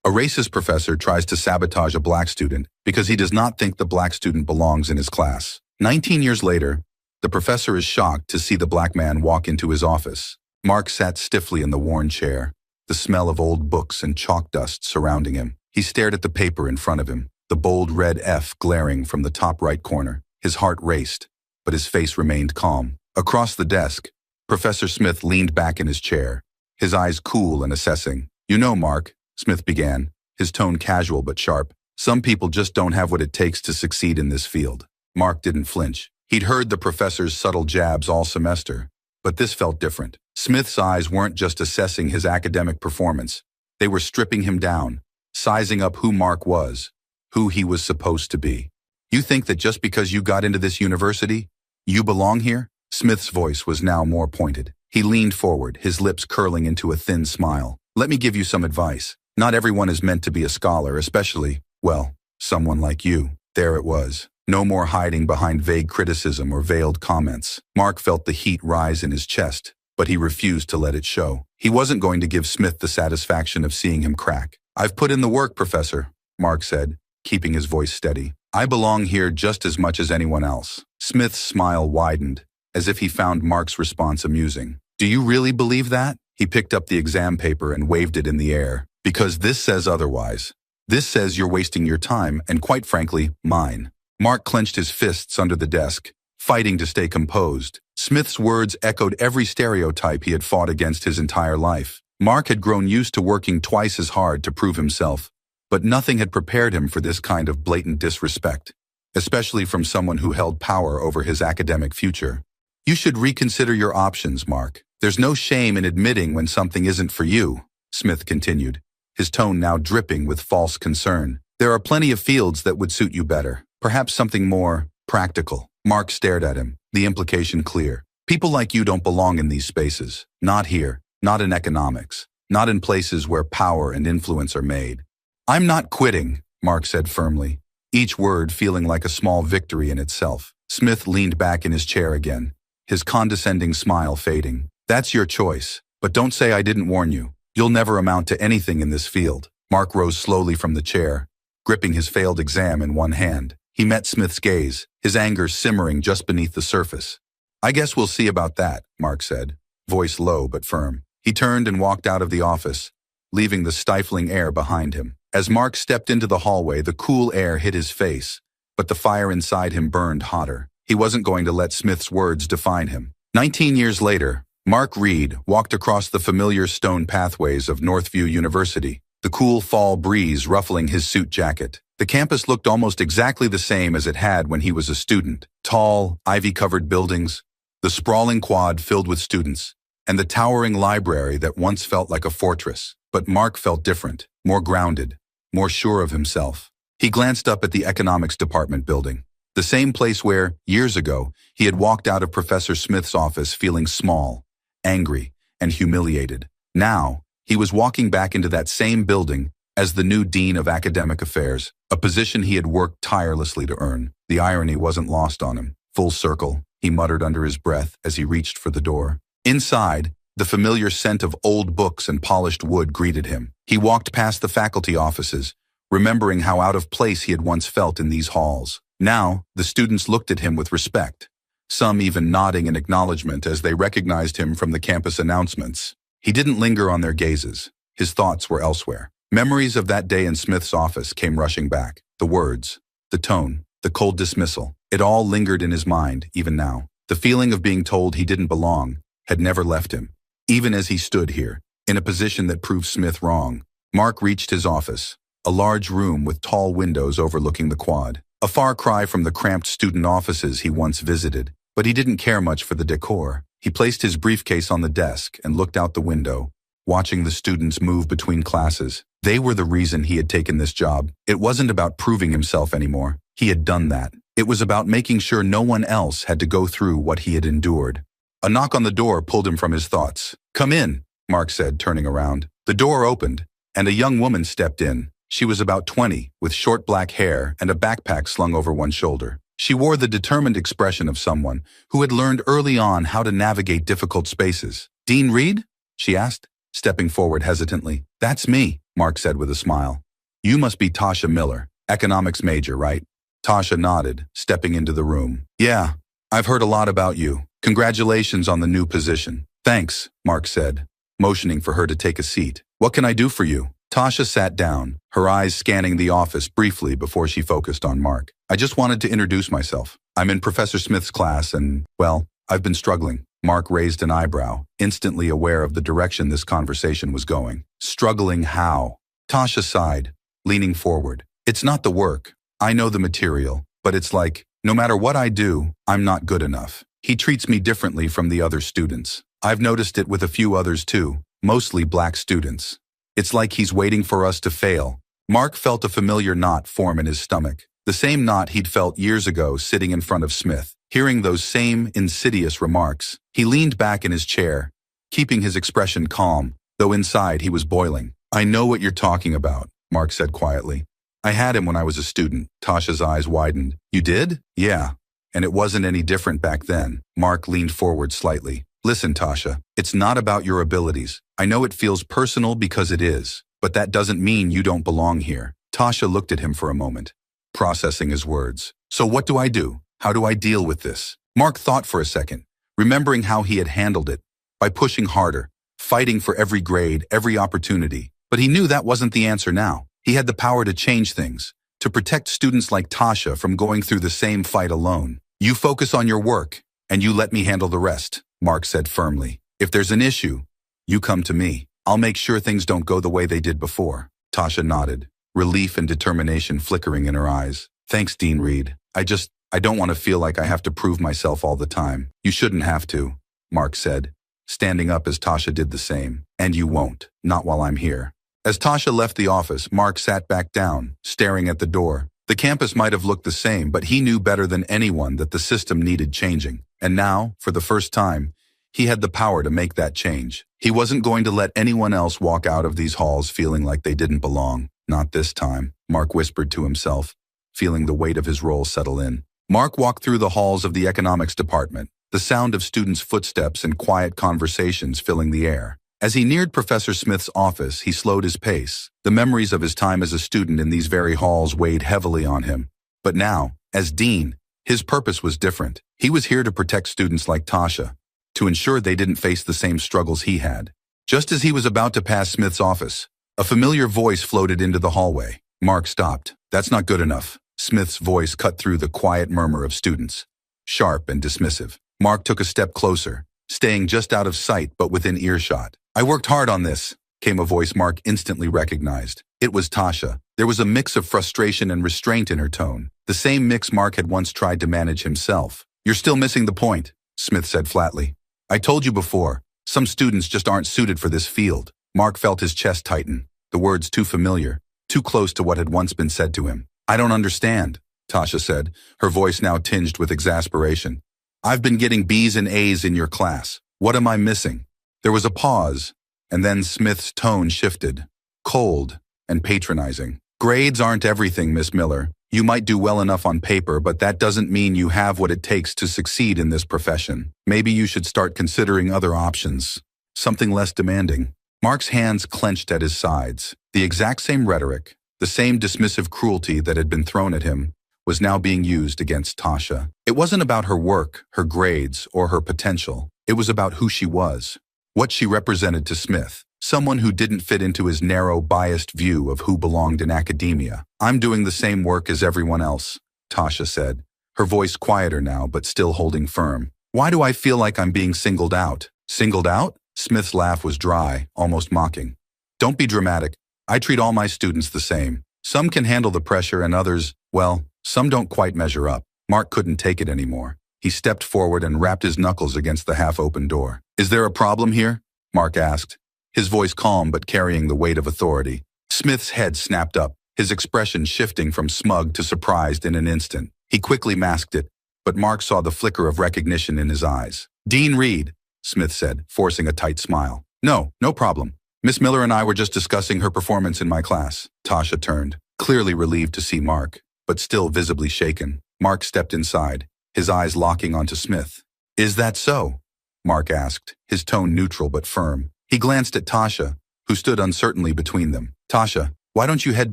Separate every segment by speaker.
Speaker 1: A racist professor tries to sabotage a black student because he does not think the black student belongs in his class. 19 years later, the professor is shocked to see the black man walk into his office. Mark sat stiffly in the worn chair, the smell of old books and chalk dust surrounding him. He stared at the paper in front of him, the bold red F glaring from the top right corner. His heart raced, but his face remained calm. Across the desk, Professor Smith leaned back in his chair, his eyes cool and assessing. "You know, Mark," Smith began, his tone casual but sharp, "some people just don't have what it takes to succeed in this field." Mark didn't flinch. He'd heard the professor's subtle jabs all semester, but this felt different. Smith's eyes weren't just assessing his academic performance. They were stripping him down, sizing up who Mark was, who he was supposed to be. "You think that just because you got into this university, you belong here?" Smith's voice was now more pointed. He leaned forward, his lips curling into a thin smile. "Let me give you some advice. Not everyone is meant to be a scholar, especially, well, someone like you." There it was. No more hiding behind vague criticism or veiled comments. Mark felt the heat rise in his chest, but he refused to let it show. He wasn't going to give Smith the satisfaction of seeing him crack. "I've put in the work, Professor," Mark said, keeping his voice steady. "I belong here just as much as anyone else." Smith's smile widened, as if he found Mark's response amusing. "Do you really believe that?" He picked up the exam paper and waved it in the air. "Because this says otherwise. This says you're wasting your time and, quite frankly, mine." Mark clenched his fists under the desk, fighting to stay composed. Smith's words echoed every stereotype he had fought against his entire life. Mark had grown used to working twice as hard to prove himself, but nothing had prepared him for this kind of blatant disrespect, especially from someone who held power over his academic future. "You should reconsider your options, Mark. There's no shame in admitting when something isn't for you," Smith continued, his tone now dripping with false concern. "There are plenty of fields that would suit you better. Perhaps something more practical." Mark stared at him, the implication clear. "People like you don't belong in these spaces. Not here, not in economics, not in places where power and influence are made." "I'm not quitting," Mark said firmly, each word feeling like a small victory in itself. Smith leaned back in his chair again, his condescending smile fading. "That's your choice, but don't say I didn't warn you. You'll never amount to anything in this field." Mark rose slowly from the chair, gripping his failed exam in one hand. He met Smith's gaze, his anger simmering just beneath the surface. "I guess we'll see about that," Mark said, voice low but firm. He turned and walked out of the office, leaving the stifling air behind him. As Mark stepped into the hallway, the cool air hit his face, but the fire inside him burned hotter. He wasn't going to let Smith's words define him. 19 years later, Mark Reed walked across the familiar stone pathways of Northview University, the cool fall breeze ruffling his suit jacket. The campus looked almost exactly the same as it had when he was a student. Tall, ivy-covered buildings, the sprawling quad filled with students, and the towering library that once felt like a fortress. But Mark felt different, more grounded, more sure of himself. He glanced up at the economics department building, the same place where, years ago, he had walked out of Professor Smith's office feeling small, angry, and humiliated. Now, he was walking back into that same building as the new Dean of Academic Affairs, a position he had worked tirelessly to earn. The irony wasn't lost on him. "Full circle," he muttered under his breath as he reached for the door. Inside, the familiar scent of old books and polished wood greeted him. He walked past the faculty offices, remembering how out of place he had once felt in these halls. Now, the students looked at him with respect, some even nodding in acknowledgement as they recognized him from the campus announcements. He didn't linger on their gazes. His thoughts were elsewhere. Memories of that day in Smith's office came rushing back. The words, the tone, the cold dismissal. It all lingered in his mind, even now. The feeling of being told he didn't belong had never left him. Even as he stood here, in a position that proved Smith wrong, Mark reached his office, a large room with tall windows overlooking the quad. A far cry from the cramped student offices he once visited, but he didn't care much for the decor. He placed his briefcase on the desk and looked out the window, watching the students move between classes. They were the reason he had taken this job. It wasn't about proving himself anymore. He had done that. It was about making sure no one else had to go through what he had endured. A knock on the door pulled him from his thoughts. "Come in," Mark said, turning around. The door opened, and a young woman stepped in. She was about 20, with short black hair and a backpack slung over one shoulder. She wore the determined expression of someone who had learned early on how to navigate difficult spaces. "Dean Reed?" she asked, stepping forward hesitantly. "That's me," Mark said with a smile. You must be Tasha Miller, economics major, right? Tasha nodded, stepping into the room. Yeah, I've heard a lot about you. Congratulations on the new position. Thanks, Mark said, motioning for her to take a seat. What can I do for you? Tasha sat down, her eyes scanning the office briefly before she focused on Mark. I just wanted to introduce myself. I'm in Professor Smith's class and, well, I've been struggling. Mark raised an eyebrow, instantly aware of the direction this conversation was going. Struggling how? Tasha sighed, leaning forward. It's not the work. I know the material, but it's like, no matter what I do, I'm not good enough. He treats me differently from the other students. I've noticed it with a few others too, mostly black students. It's like he's waiting for us to fail. Mark felt a familiar knot form in his stomach, the same knot he'd felt years ago sitting in front of Smith. Hearing those same insidious remarks, he leaned back in his chair, keeping his expression calm, though inside he was boiling. I know what you're talking about, Mark said quietly. I had him when I was a student. Tasha's eyes widened. You did? Yeah. And it wasn't any different back then. Mark leaned forward slightly. Listen, Tasha, it's not about your abilities. I know it feels personal because it is, but that doesn't mean you don't belong here. Tasha looked at him for a moment, processing his words. So what do I do? How do I deal with this? Mark thought for a second, remembering how he had handled it, by pushing harder, fighting for every grade, every opportunity. But he knew that wasn't the answer now. He had the power to change things, to protect students like Tasha from going through the same fight alone. You focus on your work, and you let me handle the rest, Mark said firmly. If there's an issue, you come to me. I'll make sure things don't go the way they did before. Tasha nodded, relief and determination flickering in her eyes. Thanks, Dean Reed. I don't want to feel like I have to prove myself all the time. You shouldn't have to, Mark said, standing up as Tasha did the same. And you won't, not while I'm here. As Tasha left the office, Mark sat back down, staring at the door. The campus might have looked the same, but he knew better than anyone that the system needed changing. And now, for the first time, he had the power to make that change. He wasn't going to let anyone else walk out of these halls feeling like they didn't belong. Not this time, Mark whispered to himself, feeling the weight of his role settle in. Mark walked through the halls of the economics department, the sound of students' footsteps and quiet conversations filling the air. As he neared Professor Smith's office, he slowed his pace. The memories of his time as a student in these very halls weighed heavily on him. But now, as dean, his purpose was different. He was here to protect students like Tasha, to ensure they didn't face the same struggles he had. Just as he was about to pass Smith's office, a familiar voice floated into the hallway. Mark stopped. That's not good enough. Smith's voice cut through the quiet murmur of students, sharp and dismissive. Mark took a step closer, staying just out of sight but within earshot. I worked hard on this, came a voice Mark instantly recognized. It was Tasha. There was a mix of frustration and restraint in her tone, the same mix Mark had once tried to manage himself. You're still missing the point, Smith said flatly. I told you before, some students just aren't suited for this field. Mark felt his chest tighten, the words too familiar, too close to what had once been said to him. I don't understand, Tasha said, her voice now tinged with exasperation. I've been getting B's and A's in your class. What am I missing? There was a pause, and then Smith's tone shifted, cold and patronizing. Grades aren't everything, Miss Miller. You might do well enough on paper, but that doesn't mean you have what it takes to succeed in this profession. Maybe you should start considering other options, something less demanding. Mark's hands clenched at his sides. The exact same rhetoric, the same dismissive cruelty that had been thrown at him, was now being used against Tasha. It wasn't about her work, her grades, or her potential. It was about who she was, what she represented to Smith, someone who didn't fit into his narrow, biased view of who belonged in academia. I'm doing the same work as everyone else, Tasha said, her voice quieter now but still holding firm. Why do I feel like I'm being singled out? Singled out? Smith's laugh was dry, almost mocking. Don't be dramatic. I treat all my students the same. Some can handle the pressure and others, well, some don't quite measure up. Mark couldn't take it anymore. He stepped forward and rapped his knuckles against the half-open door. Is there a problem here? Mark asked, his voice calm but carrying the weight of authority. Smith's head snapped up, his expression shifting from smug to surprised in an instant. He quickly masked it, but Mark saw the flicker of recognition in his eyes. Dean Reed, Smith said, forcing a tight smile. No problem. Miss Miller and I were just discussing her performance in my class. Tasha turned, clearly relieved to see Mark, but still visibly shaken. Mark stepped inside, his eyes locking onto Smith. Is that so? Mark asked, his tone neutral but firm. He glanced at Tasha, who stood uncertainly between them. Tasha, why don't you head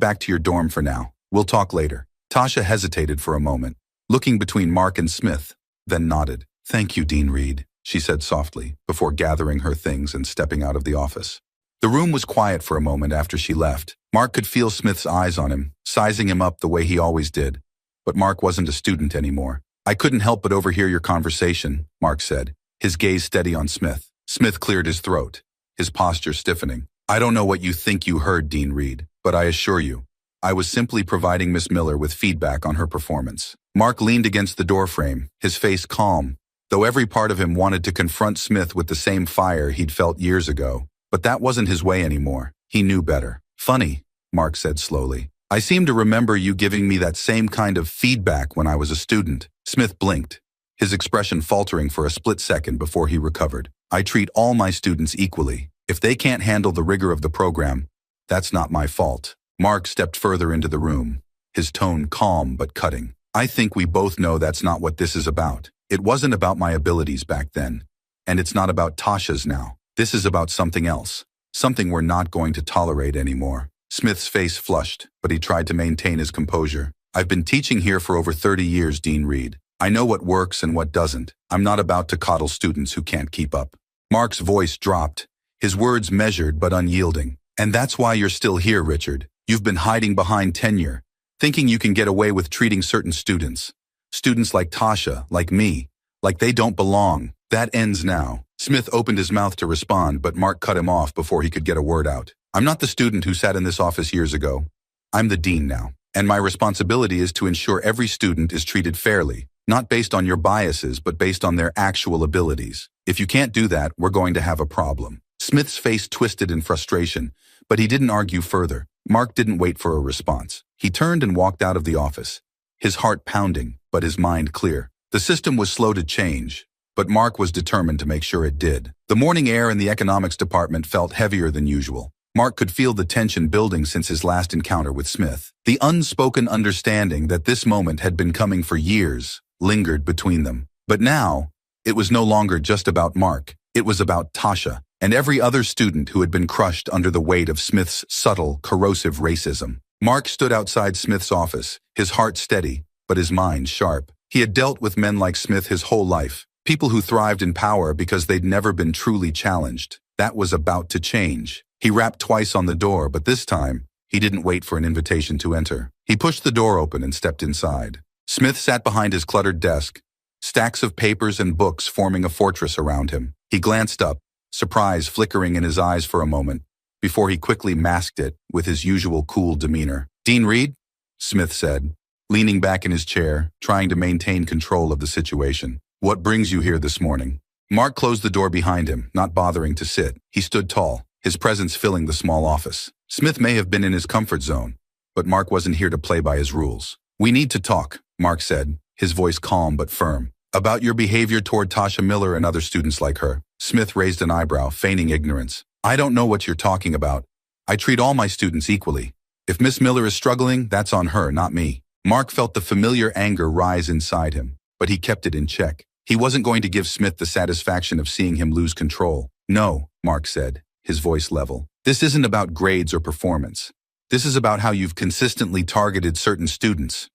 Speaker 1: back to your dorm for now? We'll talk later. Tasha hesitated for a moment, looking between Mark and Smith, then nodded. Thank you, Dean Reed, she said softly, before gathering her things and stepping out of the office. The room was quiet for a moment after she left. Mark could feel Smith's eyes on him, sizing him up the way he always did. But Mark wasn't a student anymore. I couldn't help but overhear your conversation, Mark said, his gaze steady on Smith. Smith cleared his throat, his posture stiffening. I don't know what you think you heard, Dean Reed, but I assure you, I was simply providing Miss Miller with feedback on her performance. Mark leaned against the doorframe, his face calm, though every part of him wanted to confront Smith with the same fire he'd felt years ago. But that wasn't his way anymore. He knew better. Funny, Mark said slowly. I seem to remember you giving me that same kind of feedback when I was a student. Smith blinked, his expression faltering for a split second before he recovered. I treat all my students equally. If they can't handle the rigor of the program, that's not my fault. Mark stepped further into the room, his tone calm but cutting. I think we both know that's not what this is about. It wasn't about my abilities back then, and it's not about Tasha's now. This is about something else, something we're not going to tolerate anymore. Smith's face flushed, but he tried to maintain his composure. I've been teaching here for over 30 years, Dean Reed. I know what works and what doesn't. I'm not about to coddle students who can't keep up. Mark's voice dropped, his words measured but unyielding. And that's why you're still here, Richard. You've been hiding behind tenure, thinking you can get away with treating certain students. Students like Tasha, like me, like they don't belong. That ends now. Smith opened his mouth to respond, but Mark cut him off before he could get a word out. I'm not the student who sat in this office years ago. I'm the dean now, and my responsibility is to ensure every student is treated fairly, not based on your biases, but based on their actual abilities. If you can't do that, we're going to have a problem. Smith's face twisted in frustration, but he didn't argue further. Mark didn't wait for a response. He turned and walked out of the office, his heart pounding, but his mind clear. The system was slow to change, but Mark was determined to make sure it did. The morning air in the economics department felt heavier than usual. Mark could feel the tension building since his last encounter with Smith. The unspoken understanding that this moment had been coming for years lingered between them. But now, it was no longer just about Mark. It was about Tasha and every other student who had been crushed under the weight of Smith's subtle, corrosive racism. Mark stood outside Smith's office, his heart steady, but his mind sharp. He had dealt with men like Smith his whole life, people who thrived in power because they'd never been truly challenged. That was about to change. He rapped twice on the door, but this time, he didn't wait for an invitation to enter. He pushed the door open and stepped inside. Smith sat behind his cluttered desk, stacks of papers and books forming a fortress around him. He glanced up, surprise flickering in his eyes for a moment, before he quickly masked it with his usual cool demeanor. Dean Reed? Smith said, leaning back in his chair, trying to maintain control of the situation. What brings you here this morning? Mark closed the door behind him, not bothering to sit. He stood tall, his presence filling the small office. Smith may have been in his comfort zone, but Mark wasn't here to play by his rules. We need to talk, Mark said, his voice calm but firm. About your behavior toward Tasha Miller and other students like her. Smith raised an eyebrow, feigning ignorance. I don't know what you're talking about. I treat all my students equally. If Miss Miller is struggling, that's on her, not me. Mark felt the familiar anger rise inside him, but he kept it in check. He wasn't going to give Smith the satisfaction of seeing him lose control. No, Mark said, his voice level. This isn't about grades or performance. This is about how you've consistently targeted certain students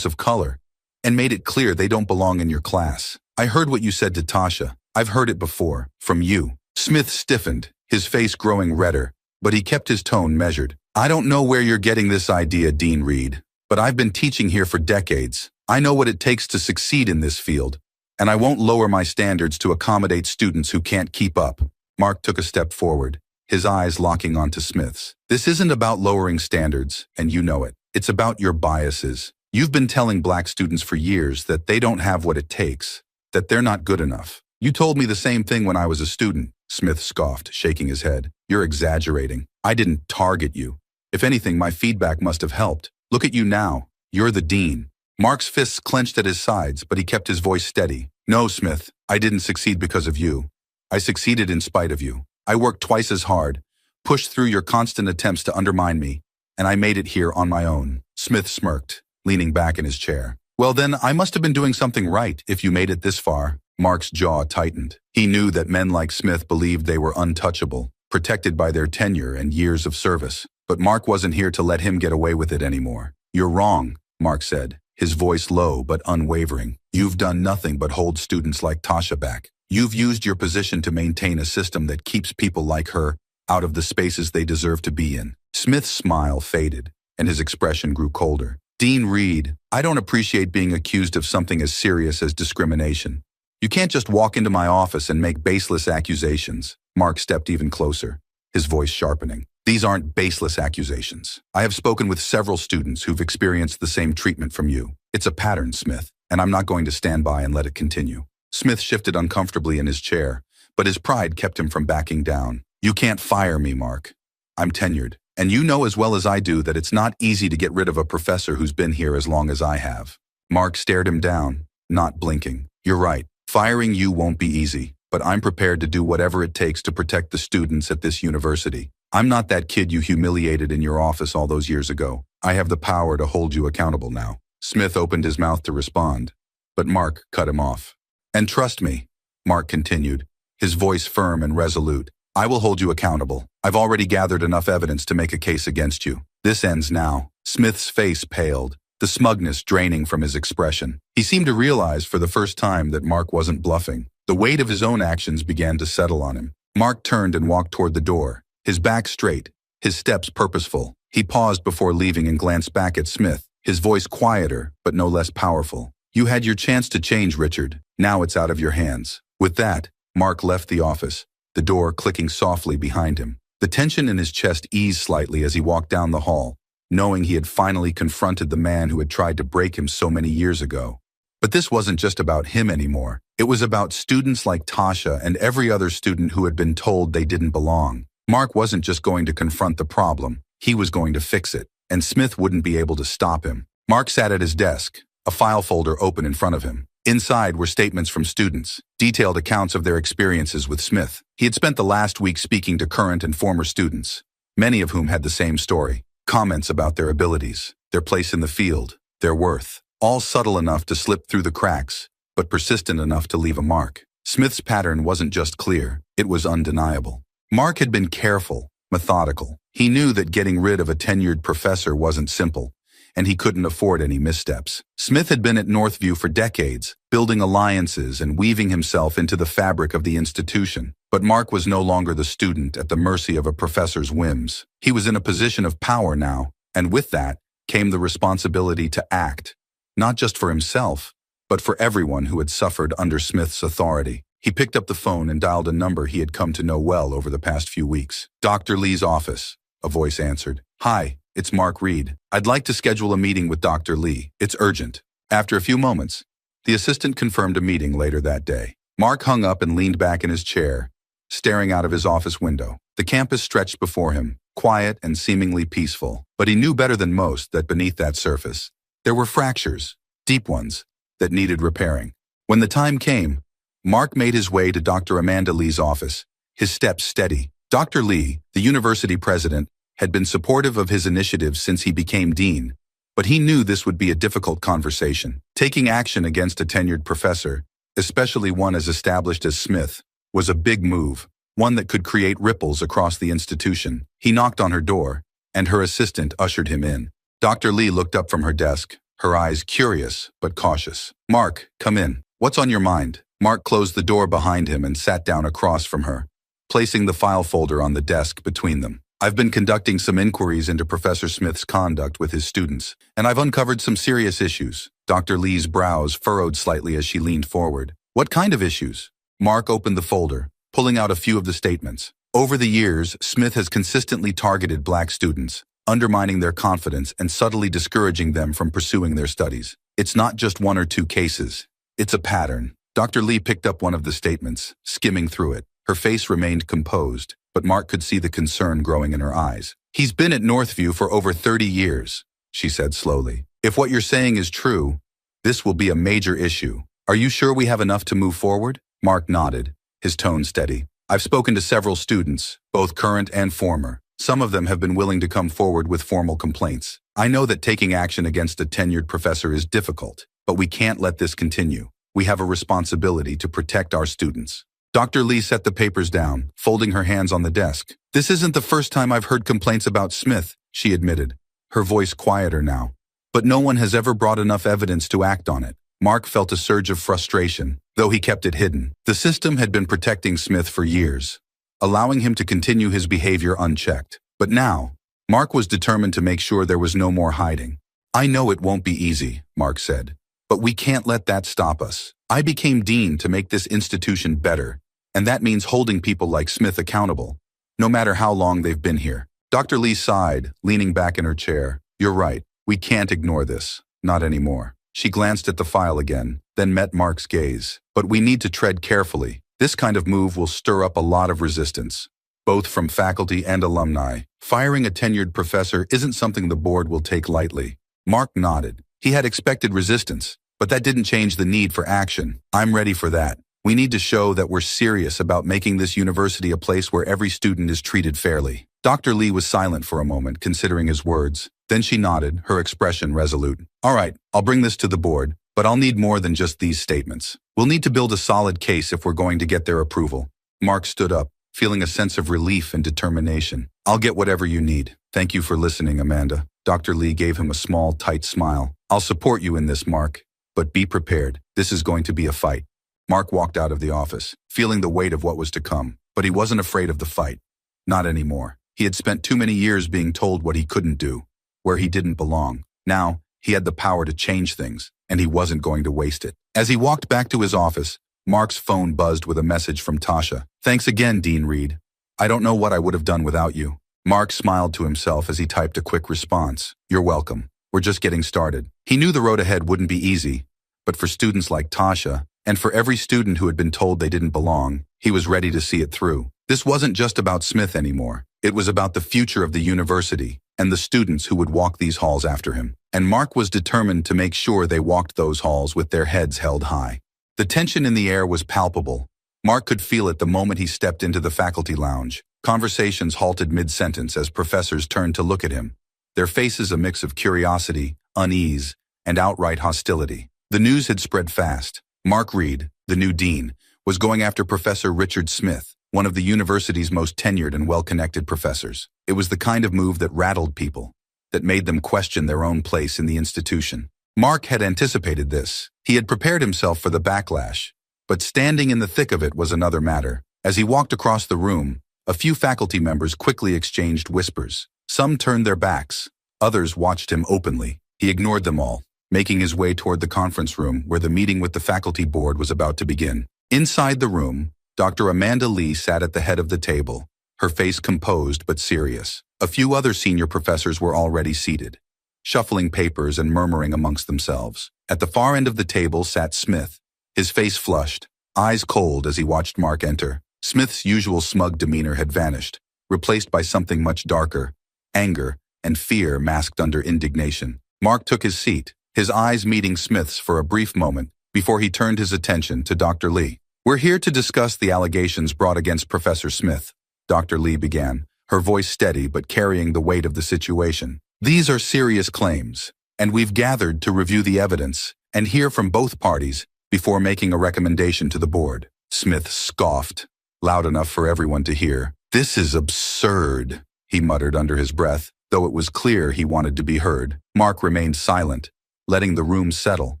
Speaker 1: of color, and made it clear they don't belong in your class. I heard what you said to Tasha. I've heard it before, from you. Smith stiffened, his face growing redder, but he kept his tone measured. I don't know where you're getting this idea, Dean Reed, but I've been teaching here for decades. I know what it takes to succeed in this field, and I won't lower my standards to accommodate students who can't keep up. Mark took a step forward, his eyes locking onto Smith's. This isn't about lowering standards, and you know it. It's about your biases. You've been telling black students for years that they don't have what it takes, that they're not good enough. You told me the same thing when I was a student, Smith scoffed, shaking his head. You're exaggerating. I didn't target you. If anything, my feedback must have helped. Look at you now. You're the dean. Mark's fists clenched at his sides, but he kept his voice steady. No, Smith, I didn't succeed because of you. I succeeded in spite of you. I worked twice as hard, pushed through your constant attempts to undermine me, and I made it here on my own. Smith smirked, leaning back in his chair. Well then, I must have been doing something right if you made it this far. Mark's jaw tightened. He knew that men like Smith believed they were untouchable, protected by their tenure and years of service. But Mark wasn't here to let him get away with it anymore. "You're wrong," Mark said, his voice low but unwavering. "You've done nothing but hold students like Tasha back. You've used your position to maintain a system that keeps people like her out of the spaces they deserve to be in." Smith's smile faded, and his expression grew colder. "Dean Reed, I don't appreciate being accused of something as serious as discrimination. You can't just walk into my office and make baseless accusations." Mark stepped even closer, his voice sharpening. "These aren't baseless accusations. I have spoken with several students who've experienced the same treatment from you. It's a pattern, Smith, and I'm not going to stand by and let it continue." Smith shifted uncomfortably in his chair, but his pride kept him from backing down. "You can't fire me, Mark. I'm tenured, and you know as well as I do that it's not easy to get rid of a professor who's been here as long as I have." Mark stared him down, not blinking. "You're right. Firing you won't be easy, but I'm prepared to do whatever it takes to protect the students at this university. I'm not that kid you humiliated in your office all those years ago. I have the power to hold you accountable now." Smith opened his mouth to respond, but Mark cut him off. "And trust me," Mark continued, his voice firm and resolute, "I will hold you accountable. I've already gathered enough evidence to make a case against you. This ends now." Smith's face paled, the smugness draining from his expression. He seemed to realize for the first time that Mark wasn't bluffing. The weight of his own actions began to settle on him. Mark turned and walked toward the door, his back straight, his steps purposeful. He paused before leaving and glanced back at Smith, his voice quieter but no less powerful. "You had your chance to change, Richard. Now it's out of your hands." With that, Mark left the office, the door clicking softly behind him. The tension in his chest eased slightly as he walked down the hall, knowing he had finally confronted the man who had tried to break him so many years ago. But this wasn't just about him anymore. It was about students like Tasha and every other student who had been told they didn't belong. Mark wasn't just going to confront the problem, he was going to fix it, and Smith wouldn't be able to stop him. Mark sat at his desk, a file folder open in front of him. Inside were statements from students, detailed accounts of their experiences with Smith. He had spent the last week speaking to current and former students, many of whom had the same story. Comments about their abilities, their place in the field, their worth, all subtle enough to slip through the cracks, but persistent enough to leave a mark. Smith's pattern wasn't just clear, it was undeniable. Mark had been careful, methodical. He knew that getting rid of a tenured professor wasn't simple, and he couldn't afford any missteps. Smith had been at Northview for decades, building alliances and weaving himself into the fabric of the institution. But Mark was no longer the student at the mercy of a professor's whims. He was in a position of power now, and with that came the responsibility to act, not just for himself, but for everyone who had suffered under Smith's authority. He picked up the phone and dialed a number he had come to know well over the past few weeks. "Dr. Lee's office," a voice answered. "Hi, it's Mark Reed. I'd like to schedule a meeting with Dr. Lee. It's urgent." After a few moments, the assistant confirmed a meeting later that day. Mark hung up and leaned back in his chair, staring out of his office window. The campus stretched before him, quiet and seemingly peaceful. But he knew better than most that beneath that surface, there were fractures, deep ones, that needed repairing. When the time came, Mark made his way to Dr. Amanda Lee's office, his steps steady. Dr. Lee, the university president, had been supportive of his initiatives since he became dean, but he knew this would be a difficult conversation. Taking action against a tenured professor, especially one as established as Smith, was a big move, one that could create ripples across the institution. He knocked on her door, and her assistant ushered him in. Dr. Lee looked up from her desk, her eyes curious but cautious. "Mark, come in. What's on your mind?" Mark closed the door behind him and sat down across from her, placing the file folder on the desk between them. "I've been conducting some inquiries into Professor Smith's conduct with his students, and I've uncovered some serious issues." Dr. Lee's brows furrowed slightly as she leaned forward. "What kind of issues?" Mark opened the folder, pulling out a few of the statements. "Over the years, Smith has consistently targeted black students, undermining their confidence and subtly discouraging them from pursuing their studies. It's not just one or two cases. It's a pattern." Dr. Lee picked up one of the statements, skimming through it. Her face remained composed, but Mark could see the concern growing in her eyes. "He's been at Northview for over 30 years, she said slowly. "If what you're saying is true, this will be a major issue. Are you sure we have enough to move forward?" Mark nodded, his tone steady. "I've spoken to several students, both current and former. Some of them have been willing to come forward with formal complaints. I know that taking action against a tenured professor is difficult, but we can't let this continue. We have a responsibility to protect our students." Dr. Lee set the papers down, folding her hands on the desk. This isn't the first time I've heard complaints about Smith, she admitted, her voice quieter now. But no one has ever brought enough evidence to act on it. Mark felt a surge of frustration, though he kept it hidden. The system had been protecting Smith for years, allowing him to continue his behavior unchecked. But now, Mark was determined to make sure there was no more hiding. I know it won't be easy, Mark said, but we can't let that stop us. I became dean to make this institution better, and that means holding people like Smith accountable, no matter how long they've been here. Dr. Lee sighed, leaning back in her chair. You're right, we can't ignore this. Not anymore. She glanced at the file again, then met Mark's gaze. But we need to tread carefully. This kind of move will stir up a lot of resistance, both from faculty and alumni. Firing a tenured professor isn't something the board will take lightly. Mark nodded. He had expected resistance, but that didn't change the need for action. I'm ready for that. We need to show that we're serious about making this university a place where every student is treated fairly. Dr. Lee was silent for a moment, considering his words. Then she nodded, her expression resolute. All right, I'll bring this to the board, but I'll need more than just these statements. We'll need to build a solid case if we're going to get their approval. Mark stood up, feeling a sense of relief and determination. I'll get whatever you need. Thank you for listening, Amanda. Dr. Lee gave him a small, tight smile. I'll support you in this, Mark, but be prepared. This is going to be a fight. Mark walked out of the office, feeling the weight of what was to come, but he wasn't afraid of the fight. Not anymore. He had spent too many years being told what he couldn't do, where he didn't belong. Now, he had the power to change things, and he wasn't going to waste it. As he walked back to his office, Mark's phone buzzed with a message from Tasha. Thanks again, Dean Reed. I don't know what I would have done without you. Mark smiled to himself as he typed a quick response. You're welcome. We're just getting started. He knew the road ahead wouldn't be easy, but for students like Tasha, and for every student who had been told they didn't belong, he was ready to see it through. This wasn't just about Smith anymore. It was about the future of the university and the students who would walk these halls after him. And Mark was determined to make sure they walked those halls with their heads held high. The tension in the air was palpable. Mark could feel it the moment he stepped into the faculty lounge. Conversations halted mid-sentence as professors turned to look at him, their faces a mix of curiosity, unease, and outright hostility. The news had spread fast. Mark Reed, the new dean, was going after Professor Richard Smith, one of the university's most tenured and well-connected professors. It was the kind of move that rattled people, that made them question their own place in the institution. Mark had anticipated this. He had prepared himself for the backlash, but standing in the thick of it was another matter. As he walked across the room, a few faculty members quickly exchanged whispers. Some turned their backs. Others watched him openly. He ignored them all, making his way toward the conference room where the meeting with the faculty board was about to begin. Inside the room, Dr. Amanda Lee sat at the head of the table, her face composed but serious. A few other senior professors were already seated, shuffling papers and murmuring amongst themselves. At the far end of the table sat Smith, his face flushed, eyes cold as he watched Mark enter. Smith's usual smug demeanor had vanished, replaced by something much darker, anger and fear masked under indignation. Mark took his seat, his eyes meeting Smith's for a brief moment before he turned his attention to Dr. Lee. We're here to discuss the allegations brought against Professor Smith, Dr. Lee began, her voice steady but carrying the weight of the situation. These are serious claims, and we've gathered to review the evidence and hear from both parties before making a recommendation to the board. Smith scoffed, loud enough for everyone to hear. This is absurd, he muttered under his breath, though it was clear he wanted to be heard. Mark remained silent, letting the room settle.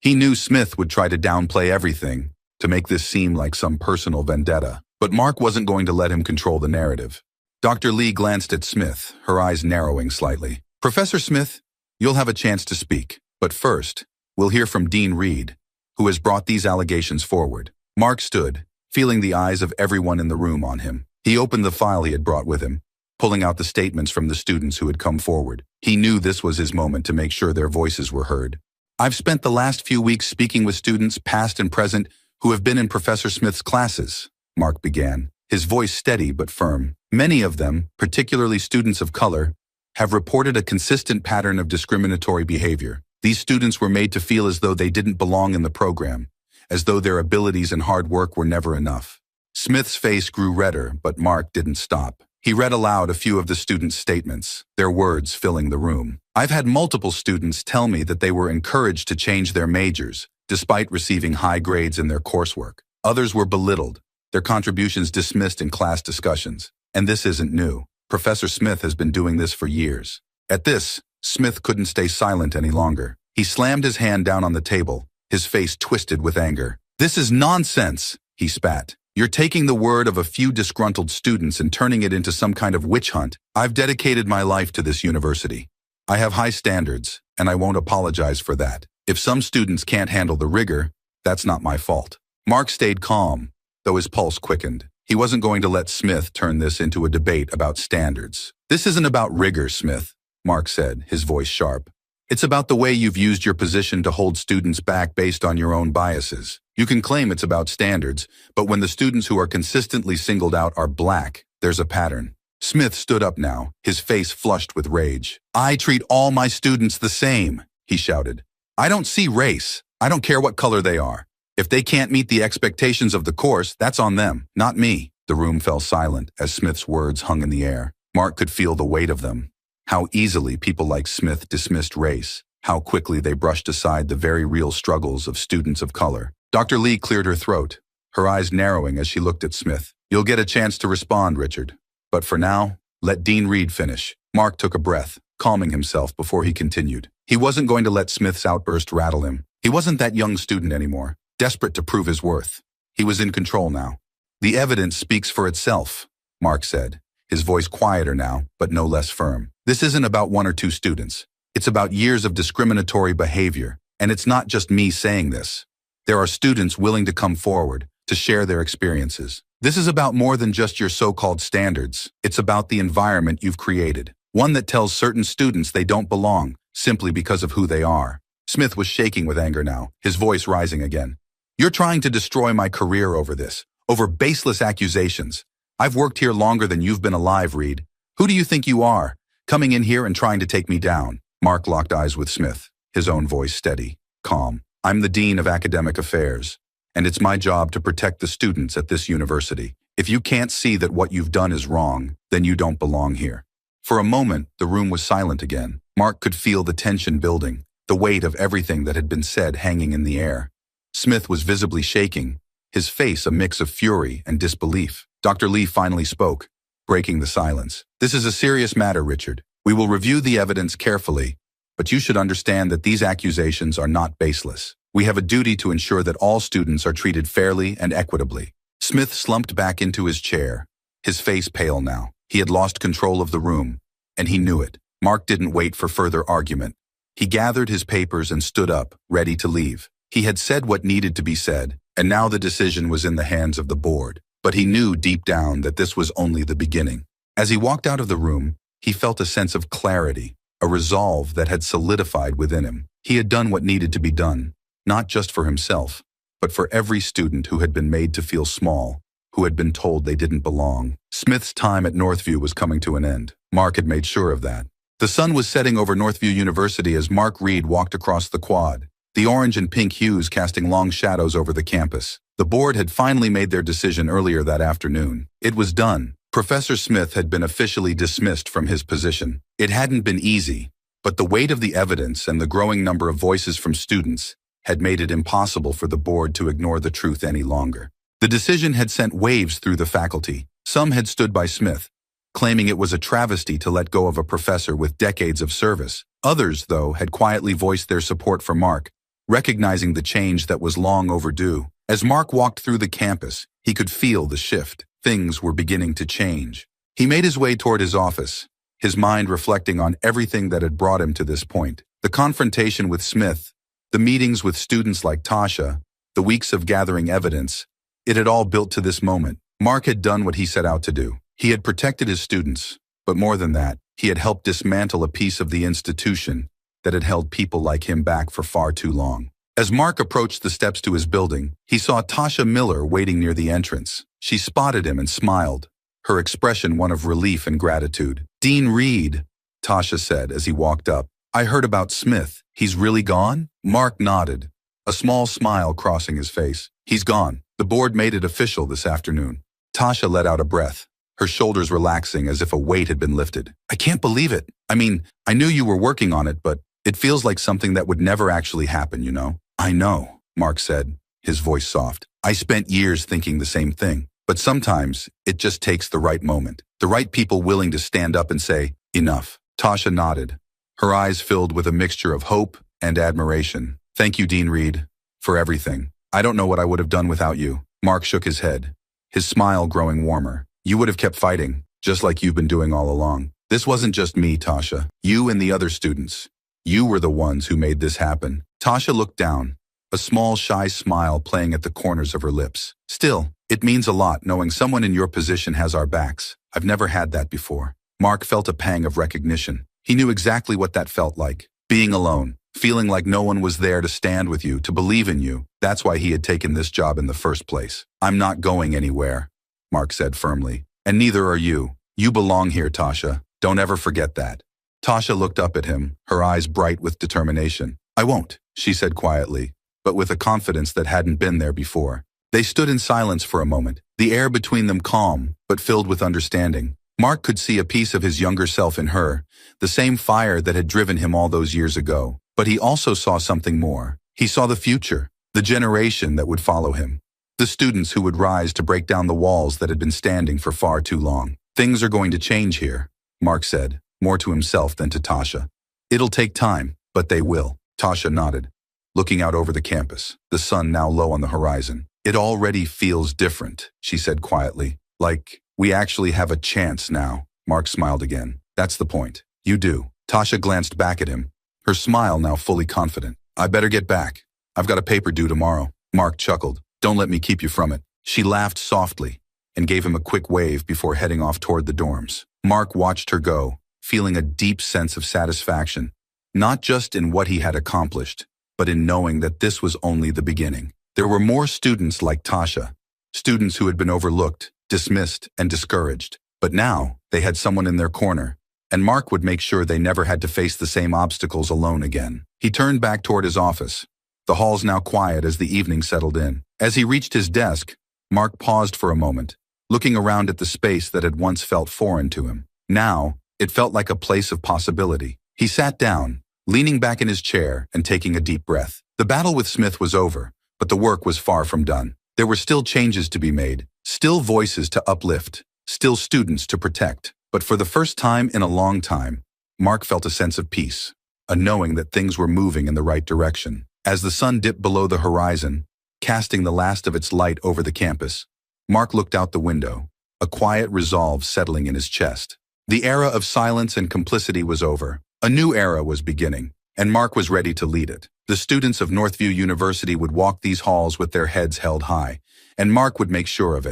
Speaker 1: He knew Smith would try to downplay everything, to make this seem like some personal vendetta. But Mark wasn't going to let him control the narrative. Dr. Lee glanced at Smith, her eyes narrowing slightly. Professor Smith, you'll have a chance to speak. But first, we'll hear from Dean Reed, who has brought these allegations forward. Mark stood, feeling the eyes of everyone in the room on him. He opened the file he had brought with him, pulling out the statements from the students who had come forward. He knew this was his moment to make sure their voices were heard. I've spent the last few weeks speaking with students, past and present, who have been in Professor Smith's classes, Mark began, his voice steady but firm. Many of them, particularly students of color, have reported a consistent pattern of discriminatory behavior. These students were made to feel as though they didn't belong in the program, as though their abilities and hard work were never enough. Smith's face grew redder, but Mark didn't stop. He read aloud a few of the students' statements, their words filling the room. I've had multiple students tell me that they were encouraged to change their majors, despite receiving high grades in their coursework. Others were belittled, their contributions dismissed in class discussions. And this isn't new. Professor Smith has been doing this for years. At this, Smith couldn't stay silent any longer. He slammed his hand down on the table, his face twisted with anger. "This is nonsense," he spat. "You're taking the word of a few disgruntled students and turning it into some kind of witch hunt. I've dedicated my life to this university. I have high standards, and I won't apologize for that. If some students can't handle the rigor, that's not my fault." Mark stayed calm, though his pulse quickened. He wasn't going to let Smith turn this into a debate about standards. "This isn't about rigor, Smith," Mark said, his voice sharp. "It's about the way you've used your position to hold students back based on your own biases. You can claim it's about standards, but when the students who are consistently singled out are black, there's a pattern." Smith stood up now, his face flushed with rage. "I treat all my students the same," he shouted. "I don't see race. I don't care what color they are. If they can't meet the expectations of the course, that's on them, not me." The room fell silent as Smith's words hung in the air. Mark could feel the weight of them. How easily people like Smith dismissed race. How quickly they brushed aside the very real struggles of students of color. Dr. Lee cleared her throat, her eyes narrowing as she looked at Smith. "You'll get a chance to respond, Richard. But for now, let Dean Reed finish." Mark took a breath, calming himself before he continued. He wasn't going to let Smith's outburst rattle him. He wasn't that young student anymore, desperate to prove his worth. He was in control now. "The evidence speaks for itself," Mark said, his voice quieter now, but no less firm. "This isn't about one or two students. It's about years of discriminatory behavior, and it's not just me saying this. There are students willing to come forward, to share their experiences. This is about more than just your so-called standards. It's about the environment you've created, one that tells certain students they don't belong, simply because of who they are." Smith was shaking with anger now, his voice rising again. "You're trying to destroy my career over this, over baseless accusations. I've worked here longer than you've been alive, Reed. Who do you think you are, coming in here and trying to take me down?" Mark locked eyes with Smith, his own voice steady, calm. "I'm the Dean of Academic Affairs, and it's my job to protect the students at this university. If you can't see that what you've done is wrong, then you don't belong here." For a moment, the room was silent again. Mark could feel the tension building, the weight of everything that had been said hanging in the air. Smith was visibly shaking, his face a mix of fury and disbelief. Dr. Lee finally spoke, breaking the silence. "This is a serious matter, Richard. We will review the evidence carefully, but you should understand that these accusations are not baseless. We have a duty to ensure that all students are treated fairly and equitably." Smith slumped back into his chair, his face pale now. He had lost control of the room, and he knew it. Mark didn't wait for further argument. He gathered his papers and stood up, ready to leave. He had said what needed to be said, and now the decision was in the hands of the board. But he knew deep down that this was only the beginning. As he walked out of the room, he felt a sense of clarity, a resolve that had solidified within him. He had done what needed to be done, not just for himself, but for every student who had been made to feel small, who had been told they didn't belong. Smith's time at Northview was coming to an end. Mark had made sure of that. The sun was setting over Northview University as Mark Reed walked across the quad, the orange and pink hues casting long shadows over the campus. The board had finally made their decision earlier that afternoon. It was done. Professor Smith had been officially dismissed from his position. It hadn't been easy, but the weight of the evidence and the growing number of voices from students had made it impossible for the board to ignore the truth any longer. The decision had sent waves through the faculty. Some had stood by Smith, claiming it was a travesty to let go of a professor with decades of service. Others, though, had quietly voiced their support for Mark, recognizing the change that was long overdue. As Mark walked through the campus, he could feel the shift. Things were beginning to change. He made his way toward his office, his mind reflecting on everything that had brought him to this point. The confrontation with Smith, the meetings with students like Tasha, the weeks of gathering evidence, it had all built to this moment. Mark had done what he set out to do. He had protected his students, but more than that, he had helped dismantle a piece of the institution that had held people like him back for far too long. As Mark approached the steps to his building, he saw Tasha Miller waiting near the entrance. She spotted him and smiled, her expression one of relief and gratitude. "Dean Reed," Tasha said as he walked up. "I heard about Smith. He's really gone?" Mark nodded, a small smile crossing his face. "He's gone. The board made it official this afternoon." Tasha let out a breath, her shoulders relaxing as if a weight had been lifted. "I can't believe it. I mean, I knew you were working on it, but it feels like something that would never actually happen, you know?" "I know," Mark said, his voice soft. "I spent years thinking the same thing. But sometimes, it just takes the right moment. The right people willing to stand up and say, enough. Tasha nodded, her eyes filled with a mixture of hope and admiration. Thank you, Dean Reed, for everything. I don't know what I would have done without you. Mark shook his head, his smile growing warmer. You would have kept fighting, just like you've been doing all along. This wasn't just me, Tasha. You and the other students. You were the ones who made this happen. Tasha looked down, a small, shy smile playing at the corners of her lips. Still, it means a lot knowing someone in your position has our backs. I've never had that before. Mark felt a pang of recognition. He knew exactly what that felt like. Being alone, feeling like no one was there to stand with you, to believe in you. That's why he had taken this job in the first place. I'm not going anywhere, Mark said firmly. And neither are you. You belong here, Tasha. Don't ever forget that. Tasha looked up at him, her eyes bright with determination. I won't, she said quietly, but with a confidence that hadn't been there before. They stood in silence for a moment, the air between them calm, but filled with understanding. Mark could see a piece of his younger self in her, the same fire that had driven him all those years ago. But he also saw something more. He saw the future, the generation that would follow him, the students who would rise to break down the walls that had been standing for far too long. Things are going to change here, Mark said, more to himself than to Tasha. It'll take time, but they will. Tasha nodded, looking out over the campus, the sun now low on the horizon. It already feels different, she said quietly. Like, we actually have a chance now. Mark smiled again. That's the point. You do. Tasha glanced back at him, her smile now fully confident. I better get back. I've got a paper due tomorrow. Mark chuckled. Don't let me keep you from it. She laughed softly and gave him a quick wave before heading off toward the dorms. Mark watched her go, feeling a deep sense of satisfaction, not just in what he had accomplished, but in knowing that this was only the beginning. There were more students like Tasha, students who had been overlooked, dismissed, and discouraged. But now, they had someone in their corner, and Mark would make sure they never had to face the same obstacles alone again. He turned back toward his office, the halls now quiet as the evening settled in. As he reached his desk, Mark paused for a moment, looking around at the space that had once felt foreign to him. Now, it felt like a place of possibility. He sat down, leaning back in his chair and taking a deep breath. The battle with Smith was over, but the work was far from done. There were still changes to be made, still voices to uplift, still students to protect. But for the first time in a long time, Mark felt a sense of peace, a knowing that things were moving in the right direction. As the sun dipped below the horizon, casting the last of its light over the campus, Mark looked out the window, a quiet resolve settling in his chest. The era of silence and complicity was over. A new era was beginning, and Mark was ready to lead it. The students of Northview University would walk these halls with their heads held high, and Mark would make sure of it.